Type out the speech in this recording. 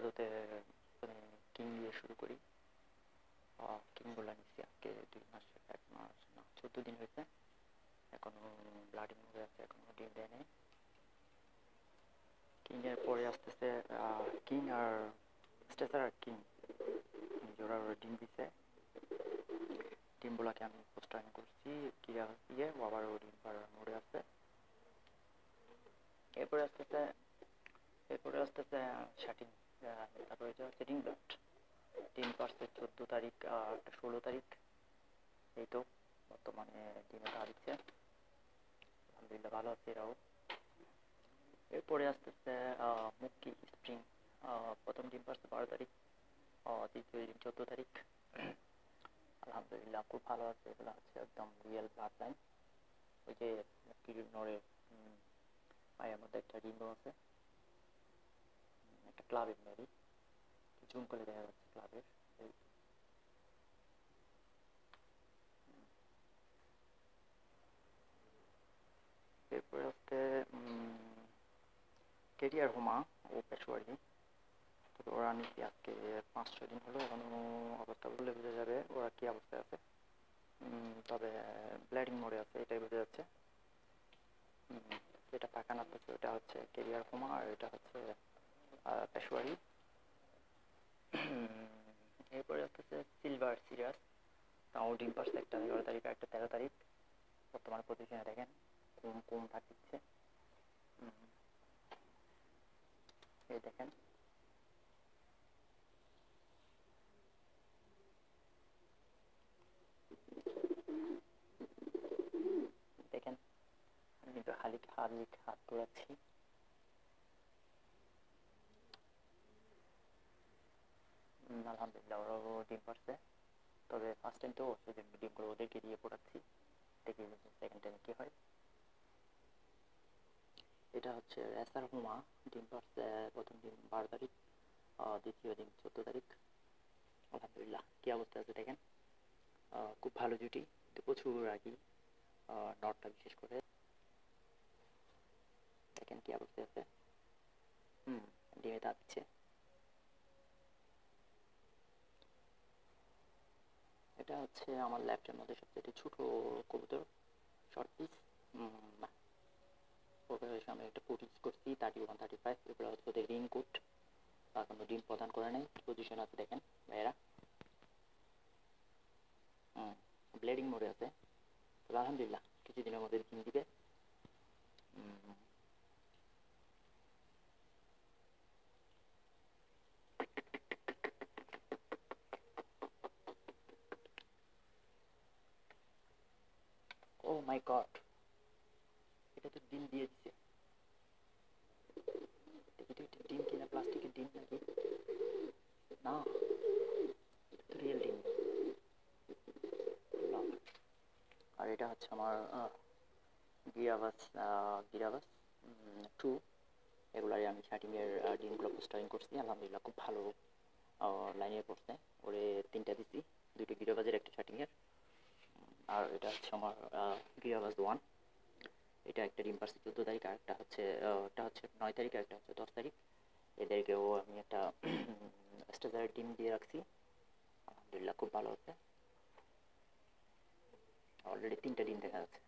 আপাতত মানে কিং দিয়ে শুরু করি। কিংগুলো নিচ্ছি আজকে 2 মাস, 1 মাস না 14 দিন হয়েছে। এখনো ব্লাডিং মোডে আছে, এখনো ডিম দেয় নাই। কিং এর পরে আসতেছে কিং আর স্টেসার আর কিং জোড়া ডিম দিছে। ডিমগুলোকে আমি পোস্টারিং করছি ক্রিয়া দিয়ে, আবারও ডিম পাড়ার মোড়ে আছে। এরপরে আসতেছে শাটিং, তারপরে হচ্ছে ডিম ব্লাড। ডিম পারছে 14 তারিখ, 16 তারিখ। এই তো বর্তমানে ডিমে পা দিচ্ছে, আলহামদুলিল্লাহ ভালো আছে এরাও। এরপরে আসতেছে মুক্কি স্প্রিং। প্রথম ডিম পারছে 12 তারিখ, দ্বিতীয় ডিম 14 তারিখ। আলহামদুলিল্লাহ খুব ভালো আছে। এগুলো হচ্ছে একদম রিয়েল ব্লাড লাইন। ওই যে মুক্কির নড়ে পায়ের মধ্যে একটা রিংও আছে, একটা ক্লাবের মেরি, জুম করে দেখা যাচ্ছে ক্লাবের। এরপরে হচ্ছে কেরিয়ার হোমা ও পেশোয়ারি। তবে ওরা নিচ্ছি আজকে 5-6 দিন হলো, এখনো অবস্থা বললে বোঝা যাবে ওরা কি অবস্থায় আছে। তবে ব্লিডিং মোডে আছে, এটাই বোঝা যাচ্ছে। যেটা পাকা নাচতেছে ওটা হচ্ছে কেরিয়ার হোমা, আর এটা হচ্ছে পেশোয়ারি। এরপরে হচ্ছে সিলভার সিরিয়াস। তাও ডিম পারছে, একটা 11 তারিখ আর একটা 13 তারিখ। বর্তমানে পজিশনে দেখেন কম কম থাকছে। এই দেখেন, দেখেন আমি কিন্তু খালি খালি হাত ঘোরাচ্ছি। আলহামদুলিল্লাহ ওরাও ডিম পারছে। তবে ফার্স্ট টাইম তো সেজন্য ডিমগুলো ওদেরকে দিয়ে পড়াচ্ছি, দেখি সেকেন্ড টাইম কি হয়। এটা হচ্ছে রেসার হোমা। ডিম পারছে প্রথম দিন 12 তারিখ, দ্বিতীয় দিন 14 তারিখ। আলহামদুলিল্লাহ কি অবস্থা আছে দেখেন। খুব ভালো জুটি, কিন্তু প্রচুর রাগি, নটটা বিশেষ করে। দেখেন কি অবস্থা আছে। ডিমে তাপছে। এটা হচ্ছে আমার ল্যাপটপের মধ্যে সবচেয়ে ছোট কবুতর, শর্ট পিস। ওকে আমি একটা কোট ইউজ করছি 31-35। এগুলো হচ্ছে ওদের রিং কোট, এখনো ডিম প্রদান করে নাই। পজিশন আছে দেখেন ভাইয়েরা, ব্লিডিং মোডে আছে। তবে আলহামদুলিল্লাহ কিছুদিনের মধ্যে ডিম দিবে। ও মাই গড, এটা তো ডিম দিয়ে দিচ্ছে। দেখি তো এটা ডিম কিনা প্লাস্টিকের ডিম নাকি না, এটা তো রিয়েল ডিম না। আর এটা হচ্ছে আমার গিরাবাস, গিরাবাস 2। এগুলারই আমি শার্টিংয়ের ডিমগুলো পোস্টারিং করছি। আলহামদুলিল্লাহ খুব ভালো লাইনে পড়ছে। ওরে 3টা দিছি, 2টো গিরাবাজের, একটা শার্টিংয়ের। আর এটা হচ্ছে আমার গিরাবাস 1। এটা একটা ডিম পারছে 14 তারিখ, আর একটা হচ্ছে 9 তারিখ, আর একটা হচ্ছে 10 তারিখ। এদেরকেও আমি একটা স্টেজারের ডিম দিয়ে রাখছি। আলহামদুলিল্লাহ খুব ভালো হচ্ছে। অলরেডি 3টা ডিম দেখা যাচ্ছে।